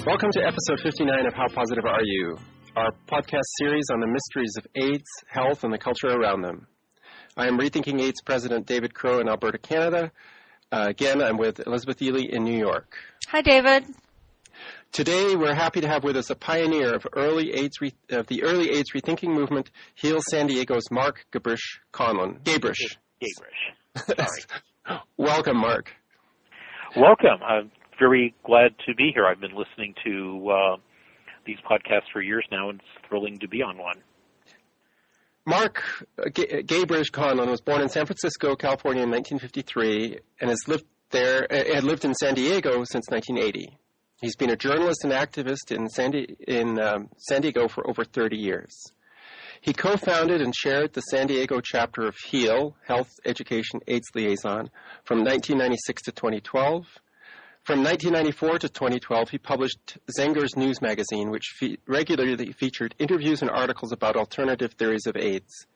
Welcome to episode 59 of How Positive Are You?, our podcast series on the mysteries of AIDS, health, and the culture around them. I am Rethinking AIDS President David Crow in Alberta, Canada. Again, I'm with Elizabeth Ely in New York. Hi, David. Today, we're happy to have with us a pioneer of the early AIDS rethinking movement, Heal San Diego's Mark Gabrish Conlan. Gabrish. Sorry. Welcome, Mark. Welcome. I'm very glad to be here. I've been listening to these podcasts for years now, and it's thrilling to be on one. Mark Gabrish Conlan was born in San Francisco, California in 1953 and had lived in San Diego since 1980. He's been a journalist and activist in San Diego for over 30 years. He co-founded and chaired the San Diego chapter of HEAL, Health, Education, AIDS Liaison, from 1996 to 2012. From 1994 to 2012, he published Zenger's Newsmagazine, which regularly featured interviews and articles about alternative theories of AIDS,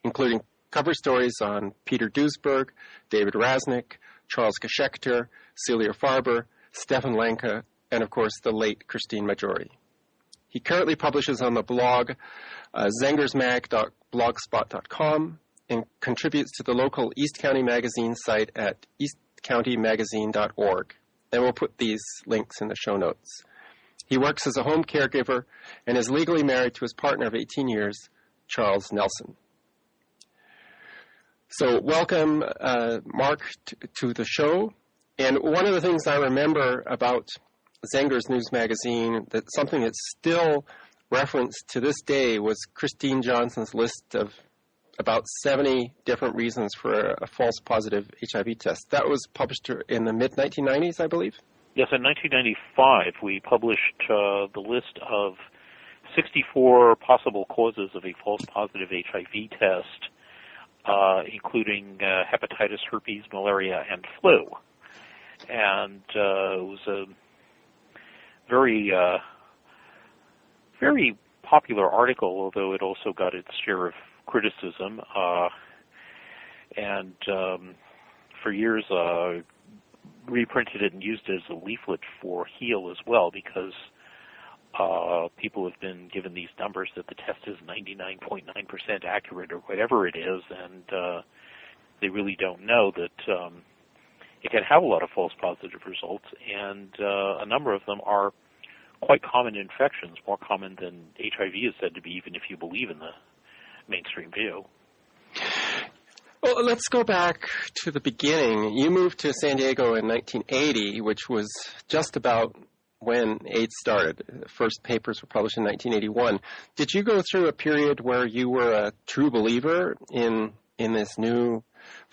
including cover stories on Peter Duesberg, David Rasnick, Charles Geschecter, Celia Farber, Stefan Lanka, and, of course, the late Christine Majori. He currently publishes on the blog zengersmag.blogspot.com and contributes to the local East County Magazine site at eastcountymagazine.org. And we'll put these links in the show notes. He works as a home caregiver and is legally married to his partner of 18 years, Charles Nelson. So welcome, Mark, to the show. And one of the things I remember about Zenger's News Magazine, that something that's still referenced to this day, was Christine Johnson's list of about 70 different reasons for a false positive HIV test. That was published in the mid-1990s, I believe? Yes, in 1995, we published the list of 64 possible causes of a false positive HIV test, including hepatitis, herpes, malaria, and flu. And it was a very popular article, although it also got its share of criticism, and for years reprinted it and used it as a leaflet for HEAL as well, because people have been given these numbers that the test is 99.9% accurate or whatever it is, and they really don't know that it can have a lot of false positive results, and a number of them are quite common infections, more common than HIV is said to be, even if you believe in the mainstream view. Well, let's go back to the beginning. You moved to San Diego in 1980, which was just about when AIDS started. The first papers were published in 1981. Did you go through a period where you were a true believer in this new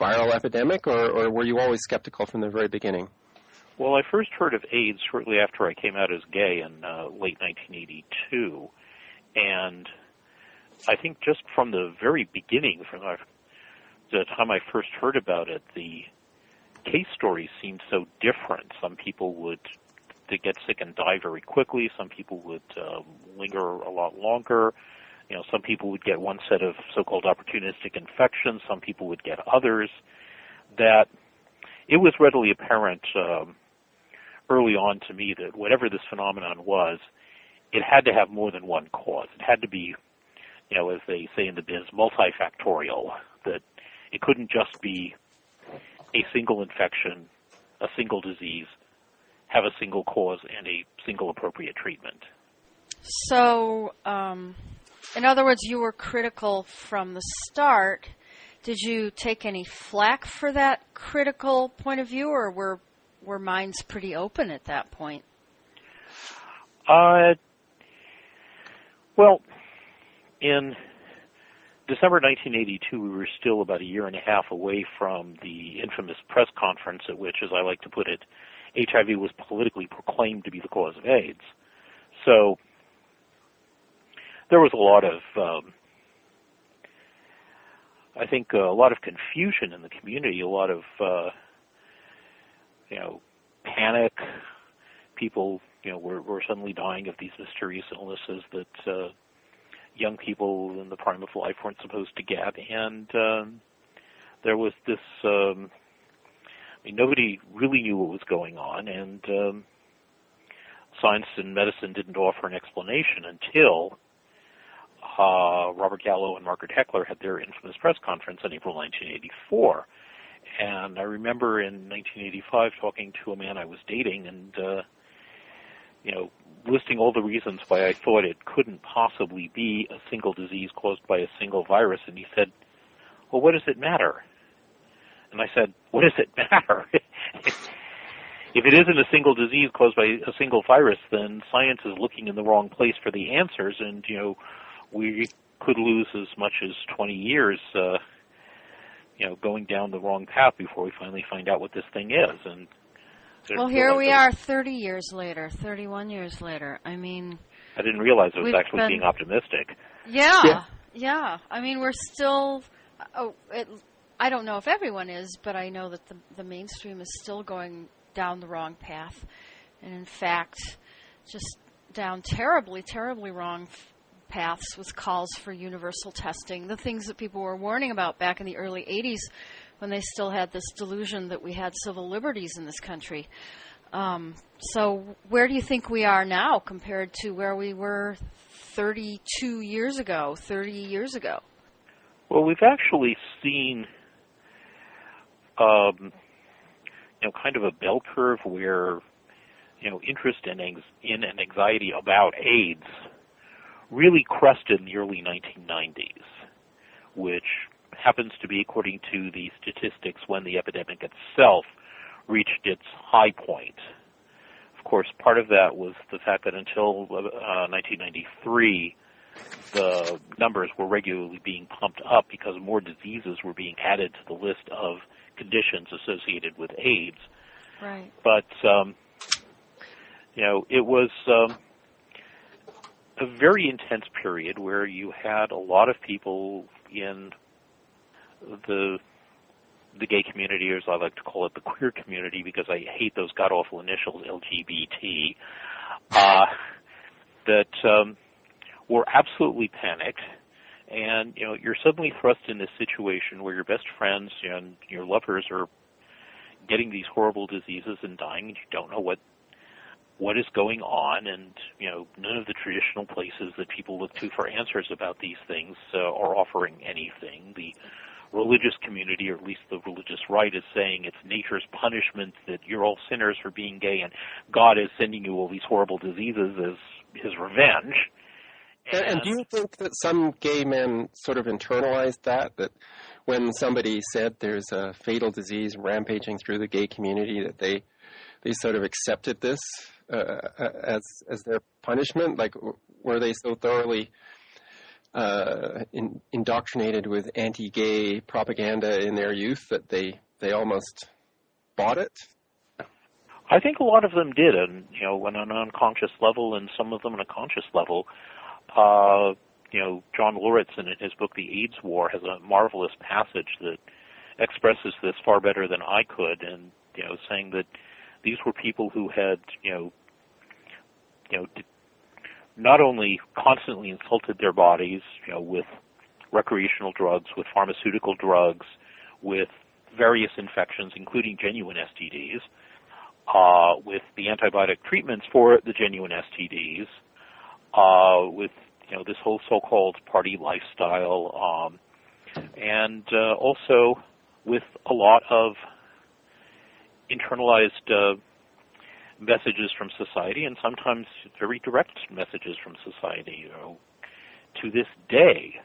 viral epidemic, or were you always skeptical from the very beginning? Well, I first heard of AIDS shortly after I came out as gay in late 1982, and I think just from the very beginning, from the time I first heard about it, the case stories seemed so different. Some people would get sick and die very quickly. Some people would linger a lot longer. You know, some people would get one set of so-called opportunistic infections. Some people would get others. That it was readily apparent early on to me that whatever this phenomenon was, it had to have more than one cause. It had to be, you know, as they say in the biz, multifactorial, that it couldn't just be a single infection, a single disease, have a single cause, and a single appropriate treatment. So, in other words, you were critical from the start. Did you take any flack for that critical point of view, or were minds pretty open at that point? Well, in December 1982, we were still about a year and a half away from the infamous press conference at which, as I like to put it, HIV was politically proclaimed to be the cause of AIDS. So there was a lot of, I think, a lot of confusion in the community, a lot of, panic. People, were suddenly dying of these mysterious illnesses that young people in the prime of life weren't supposed to get, and there was this. Nobody really knew what was going on, and science and medicine didn't offer an explanation until Robert Gallo and Margaret Heckler had their infamous press conference in April 1984. And I remember in 1985 talking to a man I was dating and, listing all the reasons why I thought it couldn't possibly be a single disease caused by a single virus. And he said, well, what does it matter? And I said, what does it matter? If it isn't a single disease caused by a single virus, then science is looking in the wrong place for the answers. And, we could lose as much as 20 years, going down the wrong path before we finally find out what this thing is. And well, here we are 30 years later, 31 years later. I mean, I didn't realize it was actually being optimistic. Yeah. I mean, we're still, I don't know if everyone is, but I know that the mainstream is still going down the wrong path. And in fact, just down terribly, terribly wrong paths with calls for universal testing, the things that people were warning about back in the early 80s when they still had this delusion that we had civil liberties in this country. So where do you think we are now compared to where we were 32 years ago, 30 years ago? Well, we've actually seen kind of a bell curve where interest and anxiety about AIDS really crested in the early 1990s, which happens to be, according to the statistics, when the epidemic itself reached its high point. Of course, part of that was the fact that until 1993, the numbers were regularly being pumped up because more diseases were being added to the list of conditions associated with AIDS. Right. But, it was a very intense period where you had a lot of people in the gay community, or as I like to call it, the queer community, because I hate those god-awful initials, LGBT, that were absolutely panicked. And, you're suddenly thrust in this situation where your best friends and your lovers are getting these horrible diseases and dying, and you don't know what is going on, and, none of the traditional places that people look to for answers about these things are offering anything. The religious community, or at least the religious right, is saying it's nature's punishment, that you're all sinners for being gay, and God is sending you all these horrible diseases as his revenge. And do you think that some gay men sort of internalized that when somebody said there's a fatal disease rampaging through the gay community, that they sort of accepted this as their punishment? Like, were they so thoroughly indoctrinated with anti-gay propaganda in their youth that they almost bought it? I think a lot of them did, and on an unconscious level, and some of them on a conscious level. John Lauritsen, in his book The AIDS War, has a marvelous passage that expresses this far better than I could, and saying that these were people who had not only constantly insulted their bodies, with recreational drugs, with pharmaceutical drugs, with various infections, including genuine STDs, with the antibiotic treatments for the genuine STDs, with this whole so-called party lifestyle, and also with a lot of internalized messages from society, and sometimes very direct messages from society. To this day,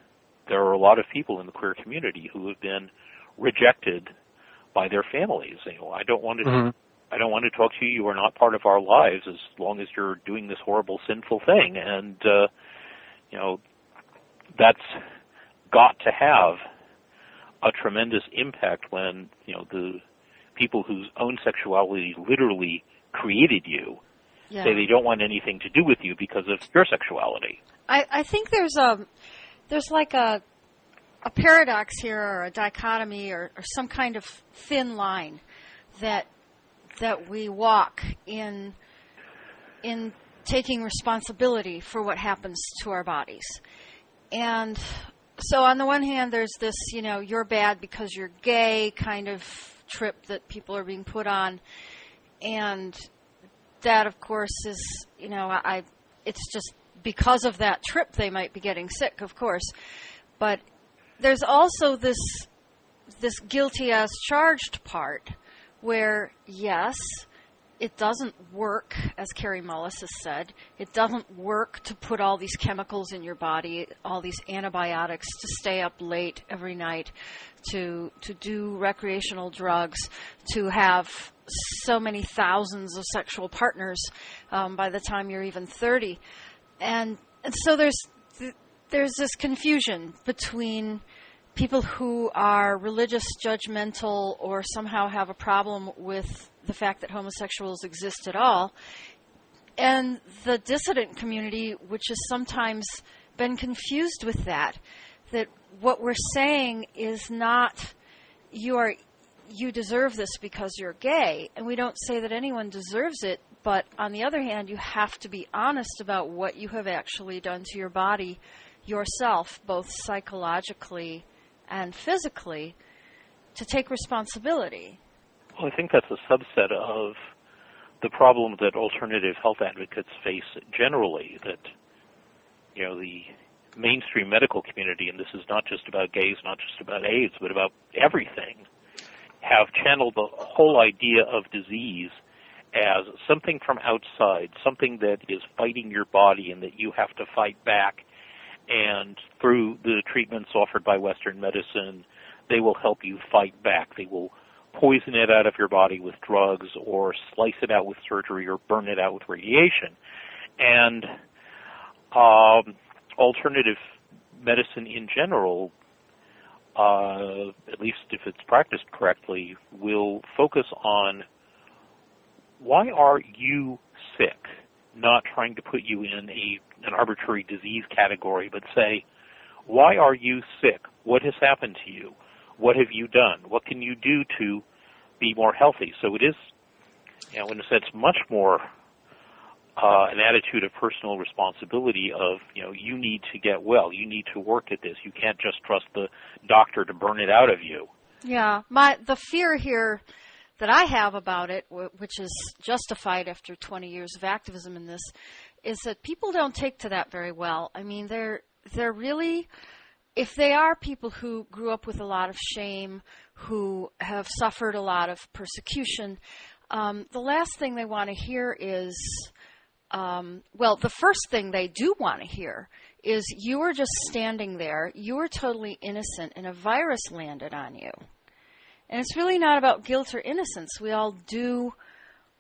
there are a lot of people in the queer community who have been rejected by their families. I don't want to talk to you. You are not part of our lives as long as you're doing this horrible, sinful thing. And that's got to have a tremendous impact when the people whose own sexuality literally created you say they don't want anything to do with you because of your sexuality. I think there's like a paradox here, or a dichotomy, or some kind of thin line that we walk in taking responsibility for what happens to our bodies. And so on the one hand, there's this, you're bad because you're gay kind of trip that people are being put on. And that, of course, is, it's just because of that trip they might be getting sick, of course. But there's also this guilty as charged part where, yes, it doesn't work, as Carrie Mullis has said. It doesn't work to put all these chemicals in your body, all these antibiotics, to stay up late every night, to do recreational drugs, to have so many thousands of sexual partners by the time you're even 30. And so there's this confusion between people who are religious, judgmental, or somehow have a problem with the fact that homosexuals exist at all, and the dissident community, which has sometimes been confused with that what we're saying is not you deserve this because you're gay, and we don't say that anyone deserves it, but on the other hand, you have to be honest about what you have actually done to your body yourself, both psychologically and physically, to take responsibility. Well, I think that's a subset of the problem that alternative health advocates face generally, that, the mainstream medical community, and this is not just about gays, not just about AIDS, but about everything, have channeled the whole idea of disease as something from outside, something that is fighting your body and that you have to fight back. And through the treatments offered by Western medicine, they will help you fight back. They will poison it out of your body with drugs, or slice it out with surgery, or burn it out with radiation. And alternative medicine in general, at least if it's practiced correctly, will focus on why are you sick, not trying to put you in an arbitrary disease category, but say, why are you sick? What has happened to you? What have you done? What can you do to be more healthy? So it is, in a sense, much more an attitude of personal responsibility of, you need to get well. You need to work at this. You can't just trust the doctor to burn it out of you. Yeah. The fear here that I have about it, which is justified after 20 years of activism in this, is that people don't take to that very well. I mean, they're really, if they are people who grew up with a lot of shame, who have suffered a lot of persecution, the last thing they want to hear is, the first thing they do want to hear is, you were just standing there, you were totally innocent, and a virus landed on you. And it's really not about guilt or innocence. We all do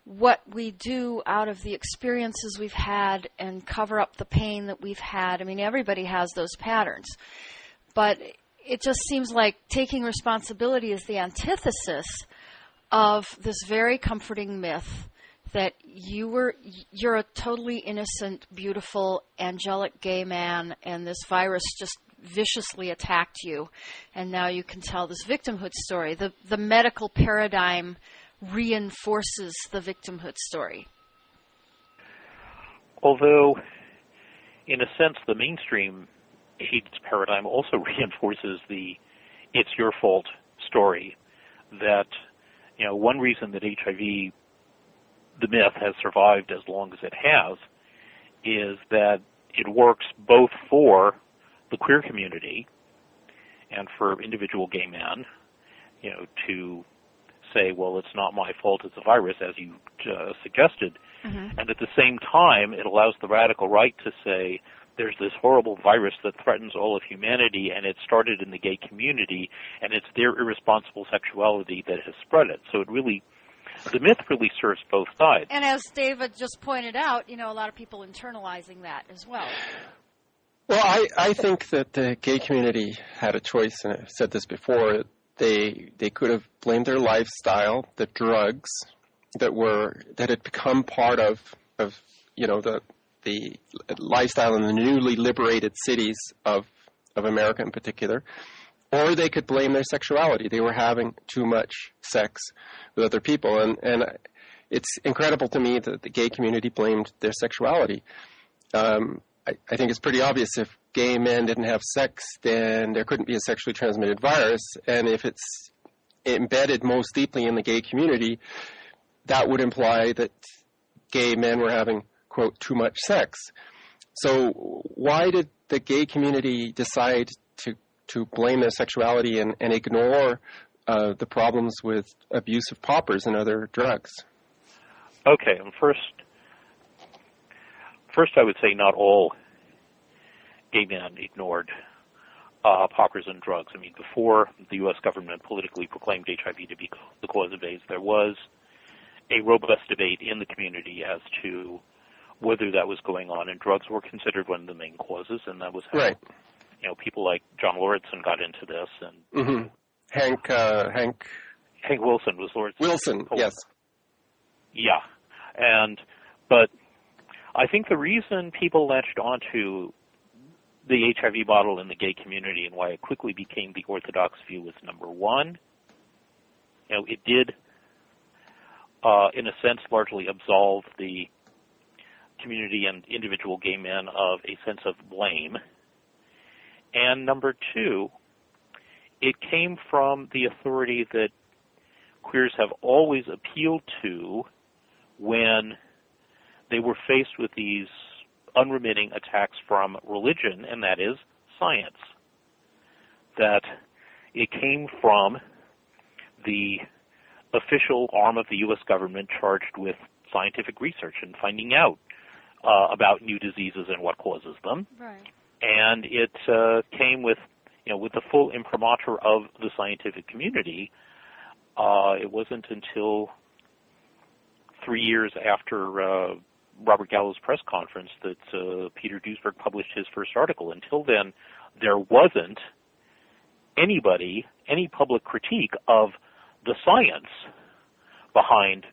what we do out of the experiences we've had and cover up the pain that we've had. I mean, everybody has those patterns. But it just seems like taking responsibility is the antithesis of this very comforting myth that you're a totally innocent, beautiful, angelic gay man, and this virus just viciously attacked you, and now you can tell this victimhood story. The medical paradigm reinforces the victimhood story. Although, in a sense, the mainstream AIDS paradigm also reinforces the "it's your fault" story. That, one reason that HIV, the myth, has survived as long as it has, is that it works both for the queer community and for individual gay men, to say, well, it's not my fault, it's a virus, as you suggested. Mm-hmm. And at the same time, it allows the radical right to say, there's this horrible virus that threatens all of humanity, and it started in the gay community, and it's their irresponsible sexuality that has spread it. So the myth really serves both sides. And as David just pointed out, a lot of people internalizing that as well. Well, I think that the gay community had a choice, and I've said this before. They could have blamed their lifestyle, the drugs that had become part of the lifestyle in the newly liberated cities of America in particular, or they could blame their sexuality. They were having too much sex with other people, and it's incredible to me that the gay community blamed their sexuality. I think it's pretty obvious if gay men didn't have sex, then there couldn't be a sexually transmitted virus. And if it's embedded most deeply in the gay community, that would imply that gay men were having, quote, too much sex. So why did the gay community decide to blame their sexuality and ignore the problems with abuse of poppers and other drugs? Okay, first I would say not all gay men ignored poppers and drugs. I mean, before the U.S. government politically proclaimed HIV to be the cause of AIDS, there was a robust debate in the community as to whether that was going on, and drugs were considered one of the main causes, and that was how right. People like John Lauritsen got into this, and Hank Wilson was Lauritsen. Wilson, yes. Yeah, but I think the reason people latched onto the HIV model in the gay community and why it quickly became the orthodox view was, number one, it did, in a sense, largely absolve the community and individual gay men of a sense of blame. And number two, it came from the authority that queers have always appealed to when they were faced with these unremitting attacks from religion, and that is science. That it came from the official arm of the U.S. government charged with scientific research and finding out about new diseases and what causes them. Right. And it came with the full imprimatur of the scientific community. It wasn't until 3 years after Robert Gallo's press conference that Peter Duesberg published his first article. Until then, there wasn't any public critique of the science behind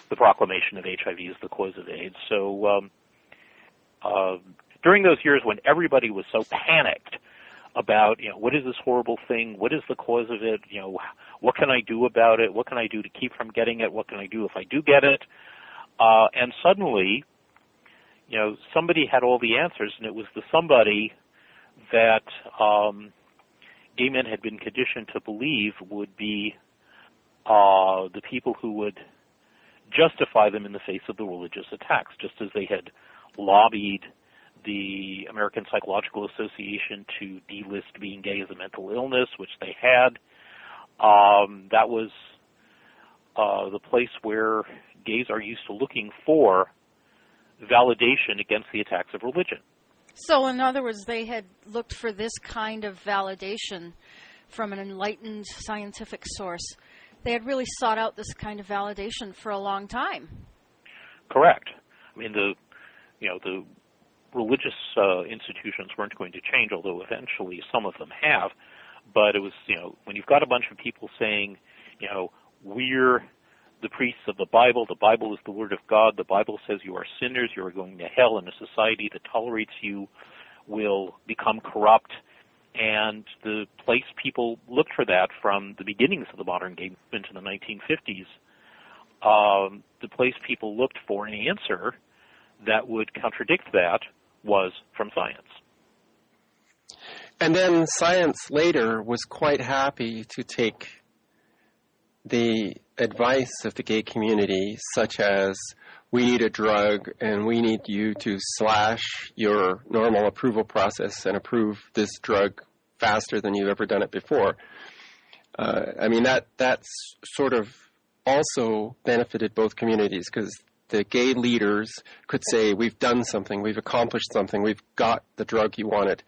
the proclamation of HIV as the cause of AIDS. So during those years when everybody was so panicked about, what is this horrible thing? What is the cause of it? What can I do about it? What can I do to keep from getting it? What can I do if I do get it? And suddenly, somebody had all the answers, and it was the somebody that gay men had been conditioned to believe would be the people who would justify them in the face of the religious attacks, just as they had lobbied the American Psychological Association to delist being gay as a mental illness, which they had. That was the place where gays are used to looking for validation against the attacks of religion. So, in other words, they had looked for this kind of validation from an enlightened scientific source. They had really sought out this kind of validation for a long time. Correct. I mean, the religious institutions weren't going to change, although eventually some of them have. But it was, when you've got a bunch of people saying, we're the priests of the Bible is the Word of God, the Bible says you are sinners, you are going to hell, and a society that tolerates you will become corrupt. And the place people looked for that from the beginnings of the modern gay movement in the 1950s, the place people looked for an answer that would contradict that was from science. And then science later was quite happy to take the advice of the gay community, such as, we need a drug and we need you to slash your normal approval process and approve this drug faster than you've ever done it before. That's sort of also benefited both communities, because the gay leaders could say, we've done something, we've accomplished something, we've got the drug you wanted.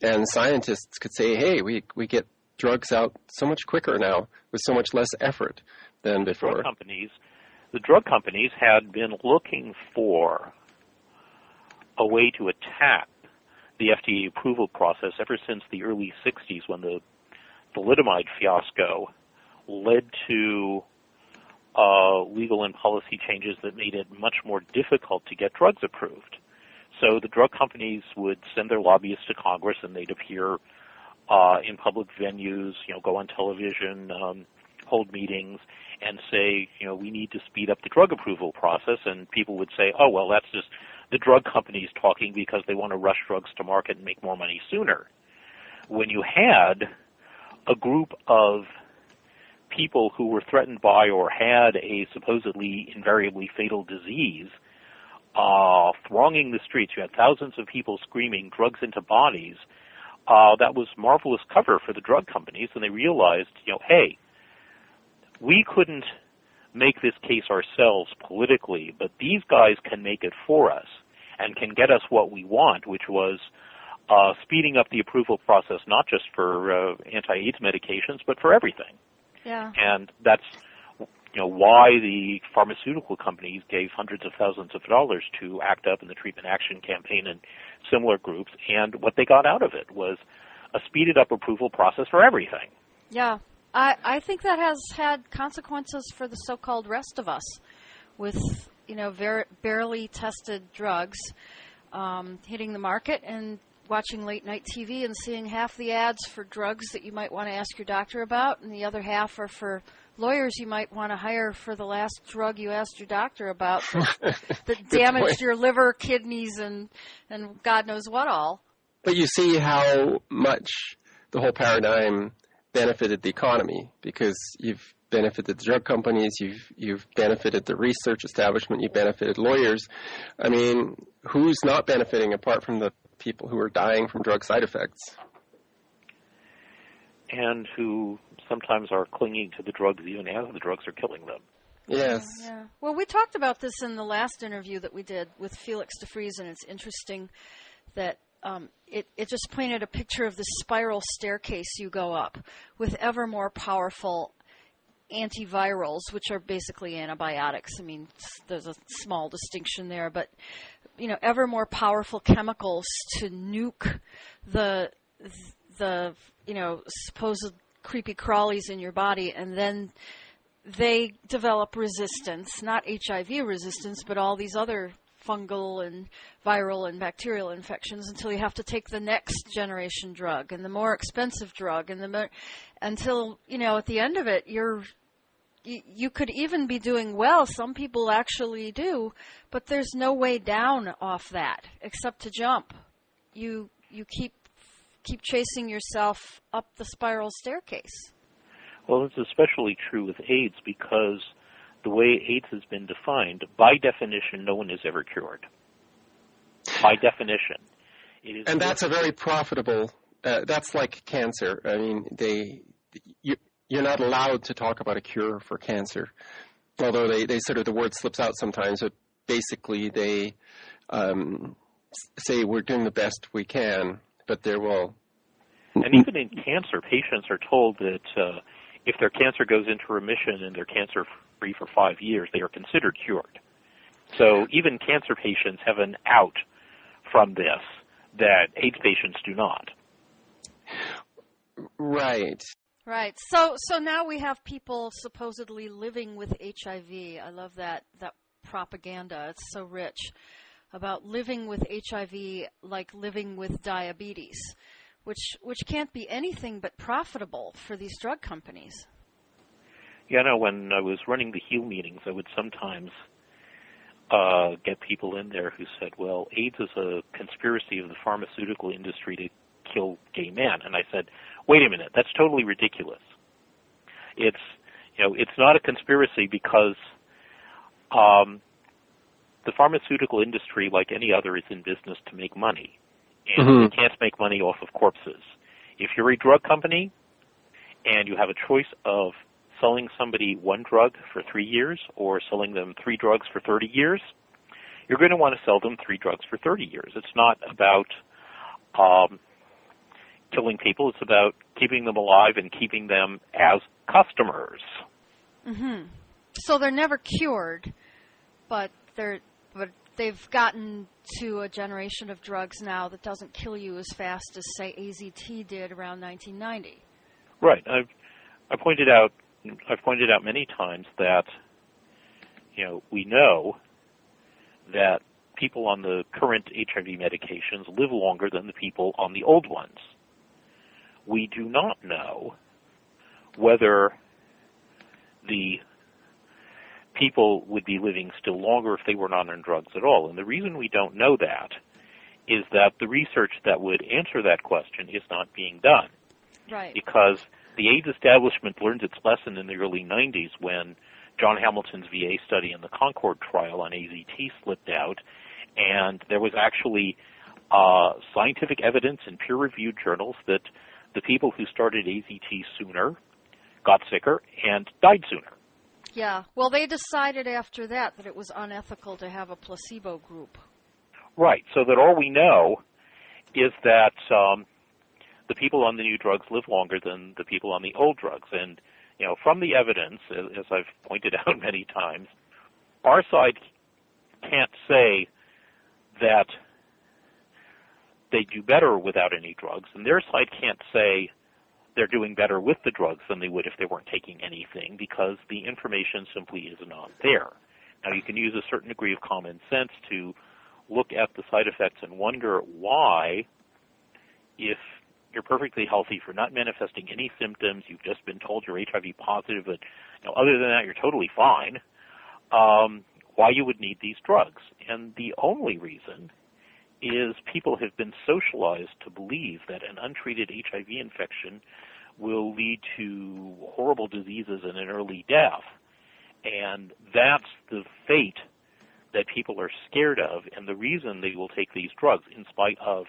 And scientists could say, hey, we get drugs out so much quicker now with so much less effort than before. The drug companies had been looking for a way to attack the FDA approval process ever since the early 60s, when the thalidomide fiasco led to legal and policy changes that made it much more difficult to get drugs approved. So the drug companies would send their lobbyists to Congress, and they'd appear in public venues, go on television, hold meetings, and say, we need to speed up the drug approval process. And people would say, oh, well, that's just the drug companies talking because they want to rush drugs to market and make more money sooner. When you had a group of people who were threatened by or had a supposedly invariably fatal disease thronging the streets. You had thousands of people screaming, drugs into bodies. That was marvelous cover for the drug companies, and they realized, hey, we couldn't make this case ourselves politically, but these guys can make it for us and can get us what we want, which was speeding up the approval process, not just for anti-AIDS medications, but for everything. Yeah. And that's why the pharmaceutical companies gave hundreds of thousands of dollars to ACT UP and the Treatment Action Campaign and similar groups, and what they got out of it was a speeded up approval process for everything. Yeah. I think that has had consequences for the so-called rest of us with, barely tested drugs hitting the market and watching late-night TV and seeing half the ads for drugs that you might want to ask your doctor about, and the other half are for lawyers you might want to hire for the last drug you asked your doctor about that damaged your liver, kidneys, and God knows what all. But you see how much the whole paradigm benefited the economy, because you've benefited the drug companies, you've benefited the research establishment, you've benefited lawyers. I mean, who's not benefiting apart from the people who are dying from drug side effects? And who sometimes are clinging to the drugs even as the drugs are killing them. Yes. Yeah. Well, we talked about this in the last interview that we did with Felix DeFries, and it's interesting that it just painted a picture of the spiral staircase you go up with ever more powerful antivirals, which are basically antibiotics. I mean, there's a small distinction there, but ever more powerful chemicals to nuke the supposed creepy crawlies in your body, and then they develop resistance, not HIV resistance, but all these other fungal and viral and bacterial infections, until you have to take the next generation drug and the more expensive drug, and until at the end of it you could even be doing well. Some people actually do, but there's no way down off that except to jump. You keep chasing yourself up the spiral staircase. Well, it's especially true with AIDS, because the way AIDS has been defined, by definition, no one is ever cured. By definition. It is. And that's a very profitable, that's like cancer. I mean, you're not allowed to talk about a cure for cancer, although they sort of, the word slips out sometimes, but basically they say we're doing the best we can, but there will... And even in cancer, patients are told that if their cancer goes into remission and they're cancer-free for 5 years, they are considered cured. So even cancer patients have an out from this that AIDS patients do not. Right. Right. So now we have people supposedly living with HIV. I love that propaganda. It's so rich about living with HIV like living with diabetes, which can't be anything but profitable for these drug companies. Yeah, no, when I was running the HEAL meetings, I would sometimes get people in there who said, well, AIDS is a conspiracy of the pharmaceutical industry to kill gay men. And I said, wait a minute, that's totally ridiculous. It's not a conspiracy because the pharmaceutical industry, like any other, is in business to make money. And they can't make money off of corpses. If you're a drug company and you have a choice of selling somebody one drug for 3 years or selling them 3 drugs for 30 years, you're going to want to sell them 3 drugs for 30 years. It's not about killing people. It's about keeping them alive and keeping them as customers. Mm-hmm. So they're never cured, but they've gotten to a generation of drugs now that doesn't kill you as fast as, say, AZT did around 1990. Right. I've pointed out many times that we know that people on the current HIV medications live longer than the people on the old ones. We do not know whether the people would be living still longer if they were not on drugs at all. And the reason we don't know that is that the research that would answer that question is not being done. Right. Because the AIDS establishment learned its lesson in the early 90s when John Hamilton's VA study and the Concord trial on AZT slipped out, And there was actually scientific evidence in peer-reviewed journals that the people who started AZT sooner got sicker and died sooner. Yeah. Well, they decided after that it was unethical to have a placebo group. Right. So that all we know is that the people on the new drugs live longer than the people on the old drugs. And, from the evidence, as I've pointed out many times, our side can't say that they do better without any drugs, and their side can't say they're doing better with the drugs than they would if they weren't taking anything, because the information simply is not there. Now, you can use a certain degree of common sense to look at the side effects and wonder why, if you're perfectly healthy, for not manifesting any symptoms, you've just been told you're HIV positive, but other than that, you're totally fine, why you would need these drugs. And the only reason is people have been socialized to believe that an untreated HIV infection will lead to horrible diseases and an early death. And that's the fate that people are scared of, and the reason they will take these drugs in spite of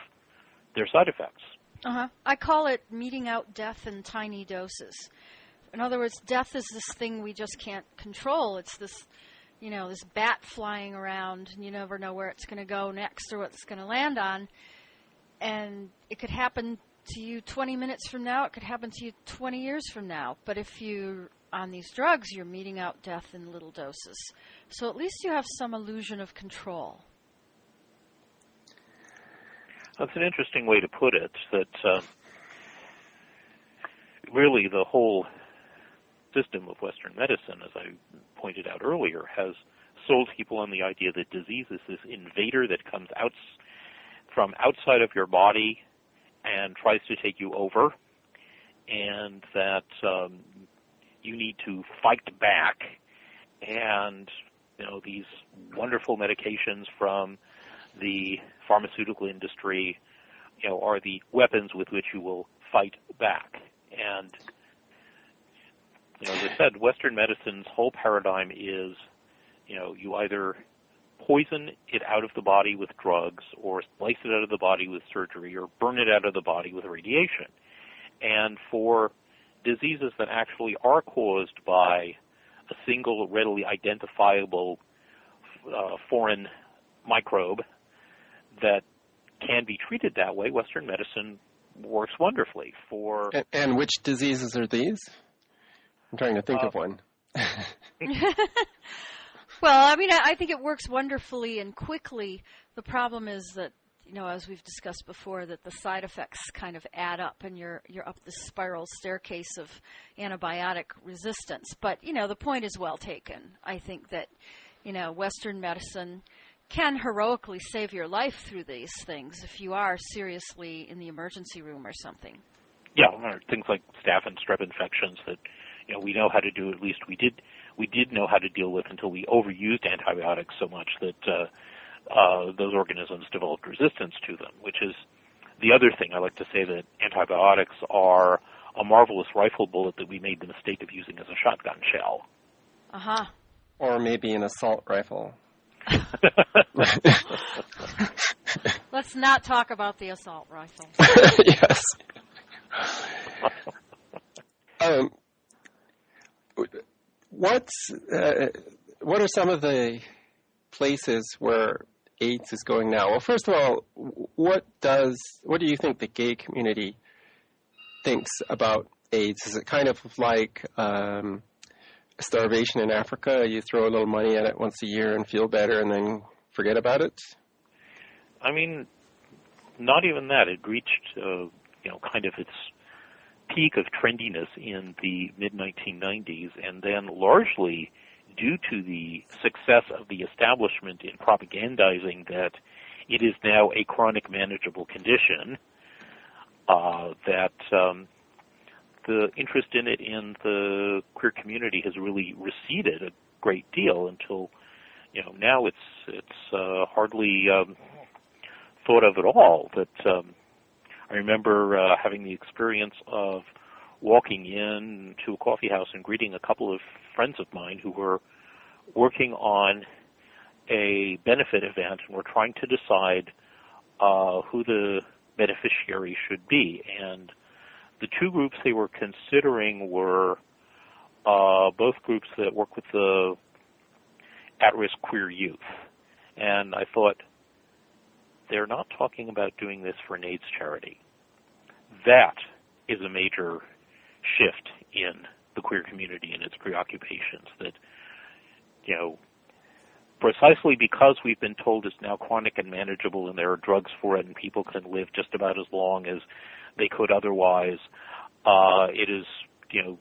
their side effects. I call it meeting out death in tiny doses. In other words, death is this thing we just can't control. It's this, this bat flying around, and you never know where it's going to go next or what it's going to land on. And it could happen to you 20 minutes from now. It could happen to you 20 years from now. But if you're on these drugs, you're meeting out death in little doses. So at least you have some illusion of control. That's an interesting way to put it, that really the whole system of Western medicine, as I pointed out earlier, has sold people on the idea that disease is this invader that comes out from outside of your body and tries to take you over, and that you need to fight back, and these wonderful medications from the pharmaceutical industry, are the weapons with which you will fight back. And, as I said, Western medicine's whole paradigm is, you either poison it out of the body with drugs, or slice it out of the body with surgery, or burn it out of the body with radiation. And for diseases that actually are caused by a single readily identifiable foreign microbe that can be treated that way, Western medicine works wonderfully. And which diseases are these? I'm trying to think of one. Well, I think it works wonderfully and quickly. The problem is that, as we've discussed before, that the side effects kind of add up, and you're up the spiral staircase of antibiotic resistance. But, the point is well taken. I think that, Western medicine can heroically save your life through these things if you are seriously in the emergency room or something. Yeah, things like staph and strep infections that we know how to do. At least we did know how to deal with until we overused antibiotics so much that those organisms developed resistance to them. Which is the other thing. I like to say that antibiotics are a marvelous rifle bullet that we made the mistake of using as a shotgun shell. Or maybe an assault rifle. Let's not talk about the assault rifle. Yes. What are some of the places where AIDS is going now? Well, first of all, what do you think the gay community thinks about AIDS? Is it kind of like starvation in Africa? You throw a little money at it once a year and feel better and then forget about it? Not even that. It reached, kind of its peak of trendiness in the mid-1990s, and then largely due to the success of the establishment in propagandizing that it is now a chronic manageable condition, that the interest in it in the queer community has really receded a great deal until, now it's hardly thought of at all. But I remember having the experience of walking in to a coffee house and greeting a couple of friends of mine who were working on a benefit event and were trying to decide who the beneficiary should be. And the two groups they were considering were both groups that work with the at-risk queer youth. And I thought, they're not talking about doing this for an AIDS charity. That is a major shift in the queer community and its preoccupations, that, you know, precisely because we've been told it's now chronic and manageable and there are drugs for it and people can live just about as long as they could otherwise, it is, you know,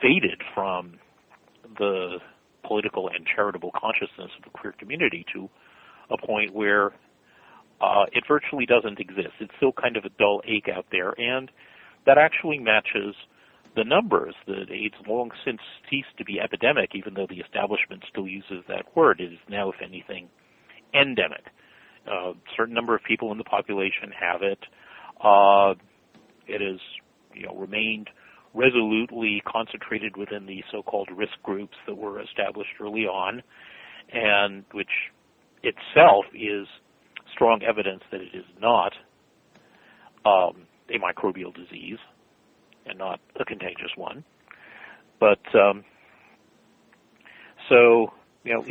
faded from the political and charitable consciousness of the queer community to a point where it virtually doesn't exist. It's still kind of a dull ache out there, and that actually matches the numbers. That AIDS long since ceased to be epidemic, even though the establishment still uses that word. It is now, if anything, endemic. A certain number of people in the population have it. It has, you know, remained resolutely concentrated within the so-called risk groups that were established early on, and which itself is strong evidence that it is not a microbial disease and not a contagious one. But so, you know,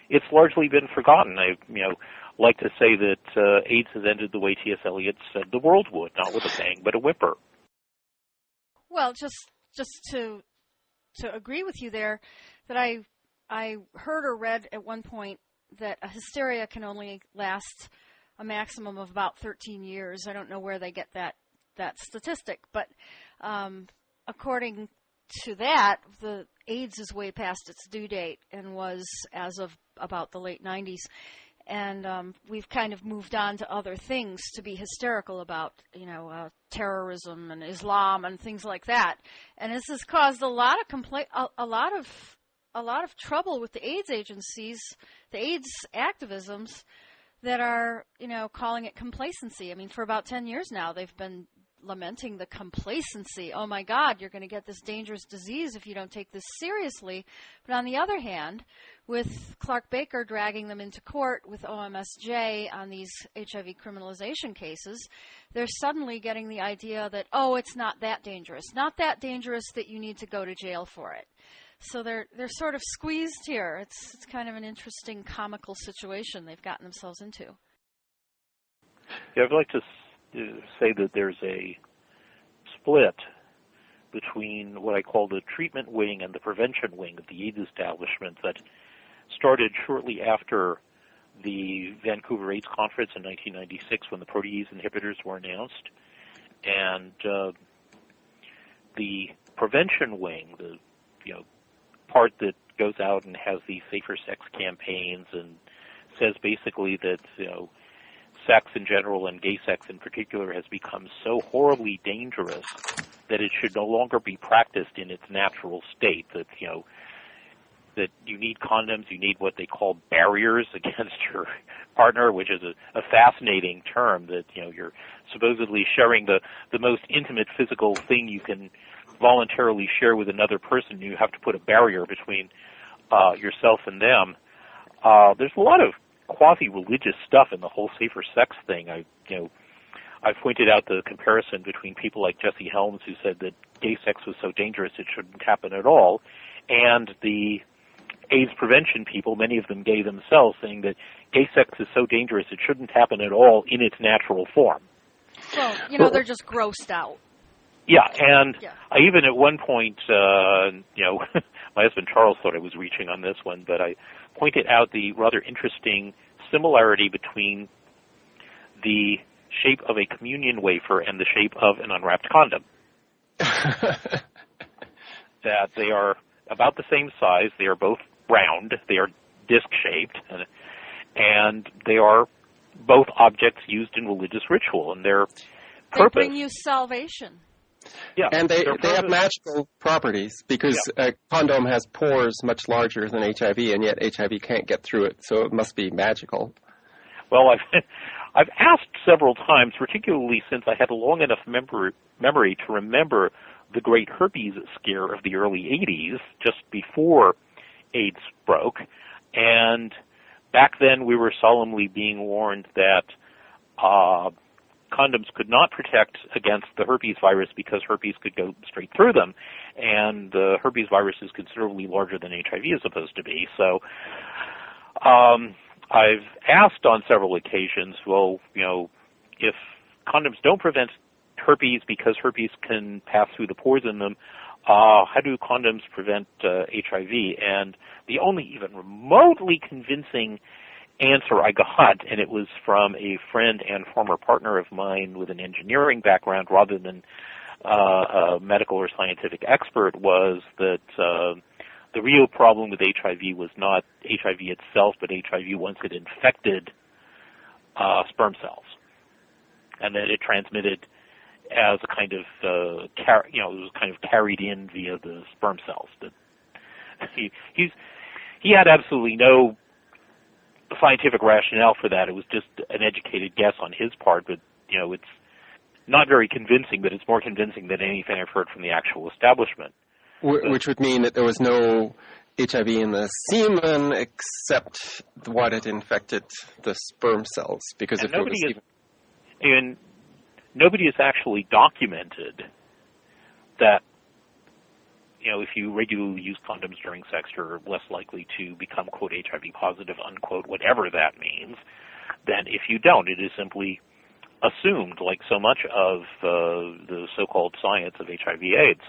it's largely been forgotten. I, you know, like to say that AIDS has ended the way T.S. Eliot said the world would, not with a bang, but a whimper. Well, just to agree with you there, that I heard or read at one point that a hysteria can only last a maximum of about 13 years. I don't know where they get that statistic, but according to that, the AIDS is way past its due date and was as of about the late 90s. And we've kind of moved on to other things to be hysterical about, you know, terrorism and Islam and things like that. And this has caused a lot of a lot of trouble with the AIDS agencies, the AIDS activisms that are, you know, calling it complacency. I mean, for about 10 years now, they've been lamenting the complacency. Oh my God, you're going to get this dangerous disease if you don't take this seriously. But on the other hand, with Clark Baker dragging them into court with OMSJ on these HIV criminalization cases, they're suddenly getting the idea that, oh, it's not that dangerous that you need to go to jail for it. So they're sort of squeezed here. It's kind of an interesting comical situation they've gotten themselves into. Yeah, I'd like to say that there's a split between what I call the treatment wing and the prevention wing of the AIDS establishment that started shortly after the Vancouver AIDS Conference in 1996 when the protease inhibitors were announced. And the prevention wing, the, you know, part that goes out and has these safer sex campaigns and says basically that, you know, sex in general and gay sex in particular has become so horribly dangerous that it should no longer be practiced in its natural state, that, you know, that you need condoms, you need what they call barriers against your partner, which is a fascinating term, that, you know, you're supposedly sharing the most intimate physical thing you can voluntarily share with another person. You have to put a barrier between yourself and them. There's a lot of quasi-religious stuff in the whole safer sex thing. I pointed out the comparison between people like Jesse Helms, who said that gay sex was so dangerous it shouldn't happen at all, and the AIDS prevention people, many of them gay themselves, saying that gay sex is so dangerous it shouldn't happen at all in its natural form. Well, you know, they're just grossed out. Yeah, and I even at one point, you know, my husband Charles thought I was reaching on this one, but I pointed out the rather interesting similarity between the shape of a communion wafer and the shape of an unwrapped condom. That they are about the same size, they are both round, they are disc-shaped, and they are both objects used in religious ritual, and their purpose... They bring you salvation. Yeah, and they have magical properties because a condom has pores much larger than HIV, and yet HIV can't get through it, so it must be magical. Well, I've asked several times, particularly since I had a long enough memory to remember the great herpes scare of the early 80s, just before AIDS broke, and back then we were solemnly being warned that condoms could not protect against the herpes virus because herpes could go straight through them, and the herpes virus is considerably larger than HIV is supposed to be. So I've asked on several occasions, well, if condoms don't prevent herpes because herpes can pass through the pores in them, how do condoms prevent HIV? And the only even remotely convincing answer I got, and it was from a friend and former partner of mine with an engineering background rather than a medical or scientific expert, was that the real problem with HIV was not HIV itself, but HIV once it infected sperm cells, and that it transmitted as a kind of it was kind of carried in via the sperm cells. That he had absolutely no scientific rationale for that. It was just an educated guess on his part, but it's not very convincing, but it's more convincing than anything I've heard from the actual establishment. Which would mean that there was no HIV in the semen except what had infected the sperm cells, because if nobody has actually documented that, if you regularly use condoms during sex, you're less likely to become, quote, HIV positive, unquote, whatever that means, than if you don't. It is simply assumed, like so much of the so-called science of HIV/AIDS.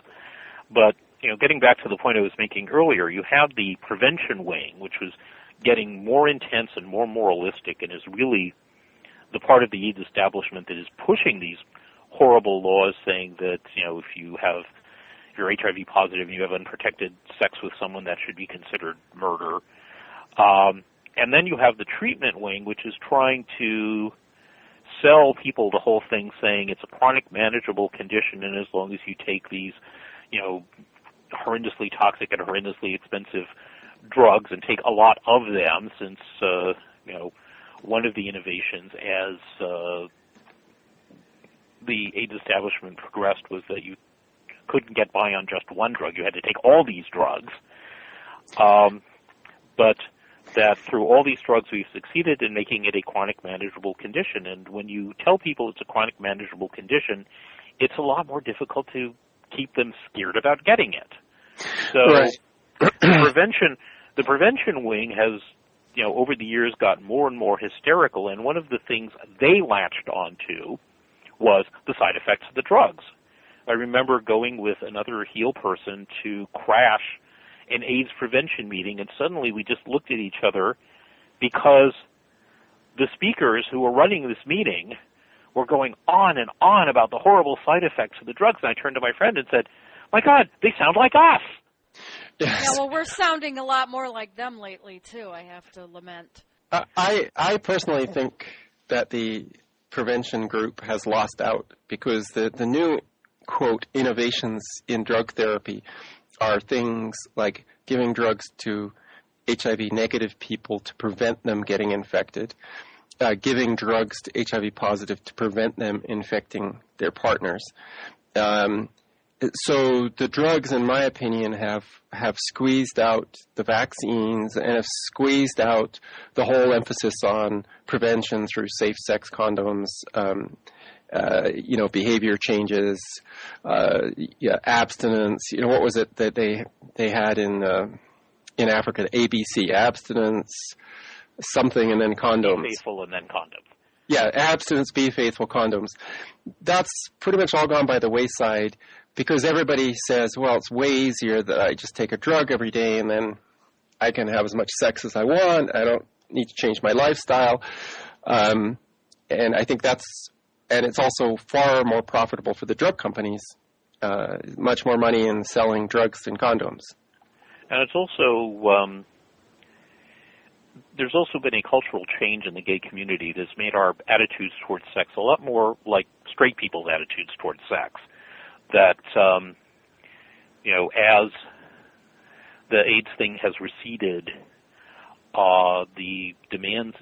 But, getting back to the point I was making earlier, you have the prevention wing, which was getting more intense and more moralistic and is really the part of the AIDS establishment that is pushing these horrible laws saying that, if you're HIV positive and you have unprotected sex with someone, that should be considered murder. And then you have the treatment wing, which is trying to sell people the whole thing, saying it's a chronic manageable condition, and as long as you take these, horrendously toxic and horrendously expensive drugs and take a lot of them, since, one of the innovations as the AIDS establishment progressed was that you couldn't get by on just one drug. You had to take all these drugs. But that through all these drugs, we've succeeded in making it a chronic manageable condition. And when you tell people it's a chronic manageable condition, it's a lot more difficult to keep them scared about getting it. So right. the prevention wing has, over the years got more and more hysterical, and one of the things they latched onto was the side effects of the drugs. I remember going with another HEAL person to crash an AIDS prevention meeting, and suddenly we just looked at each other because the speakers who were running this meeting were going on and on about the horrible side effects of the drugs, and I turned to my friend and said, "My God, they sound like us." Yes. Yeah, well, we're sounding a lot more like them lately, too, I have to lament. I personally think that the prevention group has lost out, because the new, quote, innovations in drug therapy are things like giving drugs to HIV-negative people to prevent them getting infected, giving drugs to HIV-positive to prevent them infecting their partners. So the drugs, in my opinion, have squeezed out the vaccines and have squeezed out the whole emphasis on prevention through safe sex condoms, behavior changes, abstinence. What was it that they had in Africa? ABC, abstinence, something, and then condoms. Be faithful and then condoms. Yeah, abstinence, be faithful, condoms. That's pretty much all gone by the wayside, because everybody says, well, it's way easier that I just take a drug every day and then I can have as much sex as I want. I don't need to change my lifestyle. And I think and it's also far more profitable for the drug companies, much more money in selling drugs than condoms. And it's also, there's also been a cultural change in the gay community that's made our attitudes towards sex a lot more like straight people's attitudes towards sex. That, as the AIDS thing has receded, the demands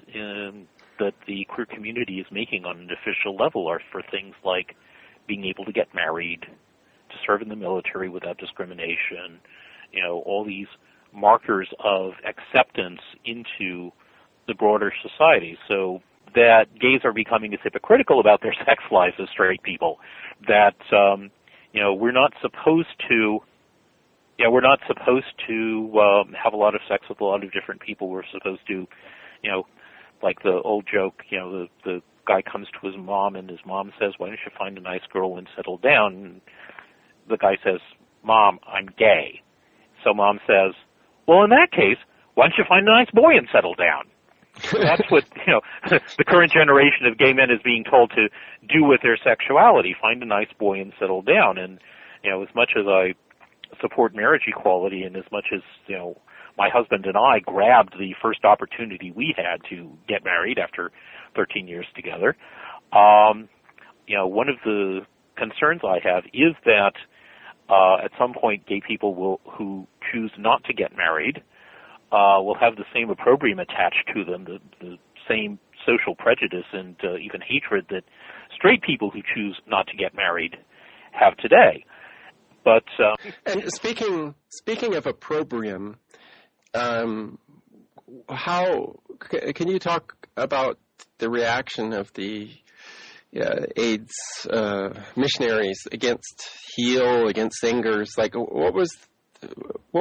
that the queer community is making on an official level are for things like being able to get married, to serve in the military without discrimination, all these markers of acceptance into the broader society. So that gays are becoming as hypocritical about their sex lives as straight people, that we're not supposed to. Yeah, we're not supposed to have a lot of sex with a lot of different people. We're supposed to, like the old joke, the guy comes to his mom and his mom says, "Why don't you find a nice girl and settle down?" And the guy says, "Mom, I'm gay." So mom says, "Well, in that case, why don't you find a nice boy and settle down?" So that's what, the current generation of gay men is being told to do with their sexuality, find a nice boy and settle down. And, as much as I support marriage equality and as much as, my husband and I grabbed the first opportunity we had to get married after 13 years together, one of the concerns I have is that at some point gay people who choose not to get married will have the same opprobrium attached to them, the same social prejudice and even hatred that straight people who choose not to get married have today. But and speaking of opprobrium, how can you talk about the reaction of the AIDS missionaries against Heal, against Zengers? Like, what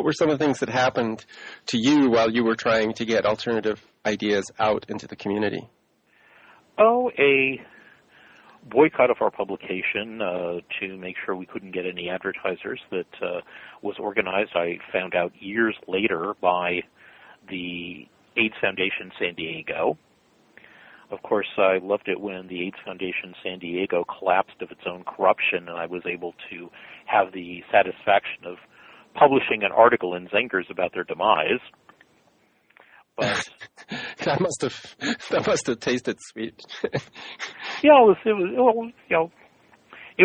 were some of the things that happened to you while you were trying to get alternative ideas out into the community? Oh, a boycott of our publication to make sure we couldn't get any advertisers that was organized, I found out years later, by the AIDS Foundation San Diego. Of course, I loved it when the AIDS Foundation San Diego collapsed of its own corruption, and I was able to have the satisfaction of publishing an article in Zengers about their demise. But that must have tasted sweet. Yeah, it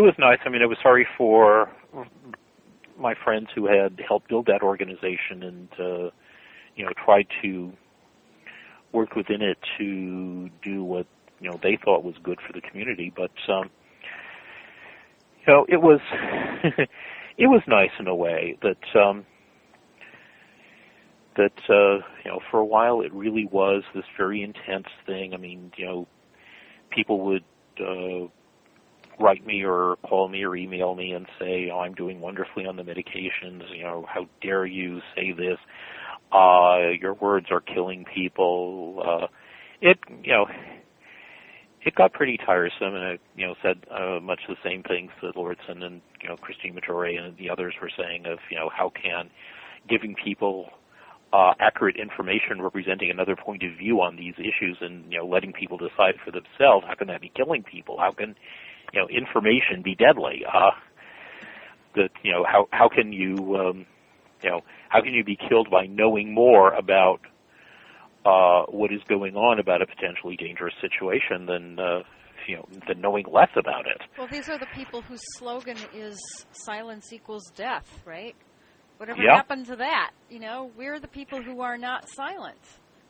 was nice. I mean, I was sorry for my friends who had helped build that organization and tried to work within it to do what they thought was good for the community. But it was it was nice in a way that for a while it really was this very intense thing. I mean, people would write me or call me or email me and say, I'm doing wonderfully on the medications, how dare you say this, your words are killing people. It got pretty tiresome, and I said much the same things that Lordson and Christine Matore and the others were saying of how can giving people accurate information representing another point of view on these issues and letting people decide for themselves, how can that be killing people? How can information be deadly? How can you how can you be killed by knowing more about what is going on about a potentially dangerous situation than knowing less about it? Well, these are the people whose slogan is silence equals death, right? Whatever Yeah. happened to that? We're the people who are not silent.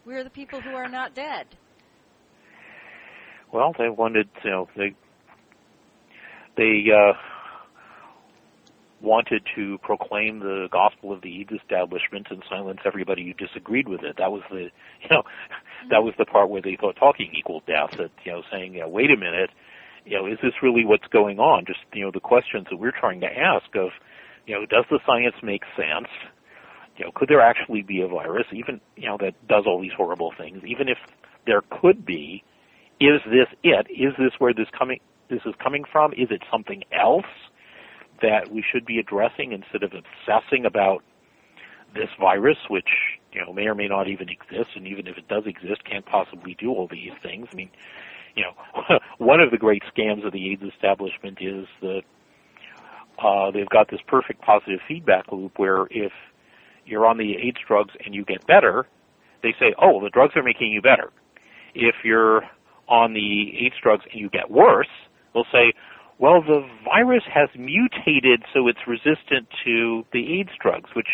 We're the people who are not dead. Well, they wanted, they wanted to proclaim the gospel of the AIDS establishment and silence everybody who disagreed with it. That was the, that was the part where they thought talking equaled death. That saying, wait a minute, is this really what's going on? Just the questions that we're trying to ask of, does the science make sense? Could there actually be a virus, even that does all these horrible things? Even if there could be, is this it? Is this where this is coming from? Is it something else that we should be addressing instead of obsessing about this virus, which may or may not even exist, and even if it does exist, can't possibly do all these things? I mean, one of the great scams of the AIDS establishment is that they've got this perfect positive feedback loop where if you're on the AIDS drugs and you get better, they say, oh, the drugs are making you better. If you're on the AIDS drugs and you get worse, they'll say, well, the virus has mutated so it's resistant to the AIDS drugs, which,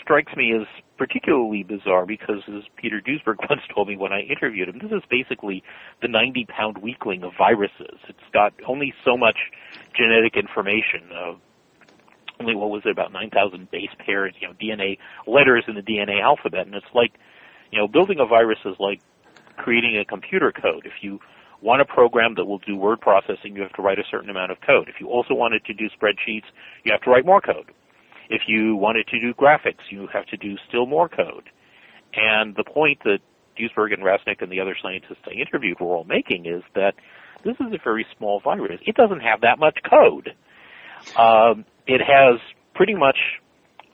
strikes me as particularly bizarre because, as Peter Duesberg once told me when I interviewed him, this is basically the 90-pound weakling of viruses. It's got only so much genetic information, only, about 9,000 base pairs, DNA letters in the DNA alphabet, and it's like, building a virus is like creating a computer code. If you want a program that will do word processing, you have to write a certain amount of code. If you also want it to do spreadsheets, you have to write more code. If you want it to do graphics, you have to do still more code. And the point that Duesberg and Rasnick and the other scientists I interviewed were all making is that this is a very small virus. It doesn't have that much code. It has pretty much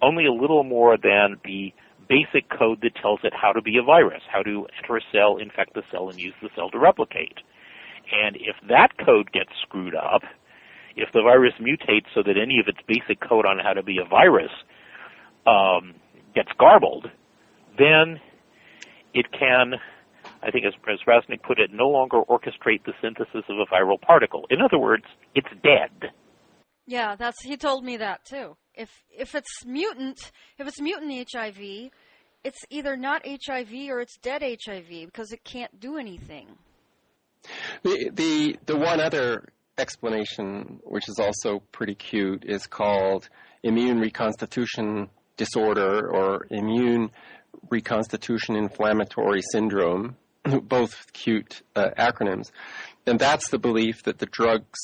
only a little more than the basic code that tells it how to be a virus, how to enter a cell, infect the cell, and use the cell to replicate. And if that code gets screwed up, if the virus mutates so that any of its basic code on how to be a virus gets garbled, then it can, I think as Rasnick put it, no longer orchestrate the synthesis of a viral particle. In other words, it's dead. Yeah, he told me that too. If it's mutant HIV, it's either not HIV or it's dead HIV because it can't do anything. The one other explanation, which is also pretty cute, is called immune reconstitution disorder or immune reconstitution inflammatory syndrome, both cute acronyms. And that's the belief that the drugs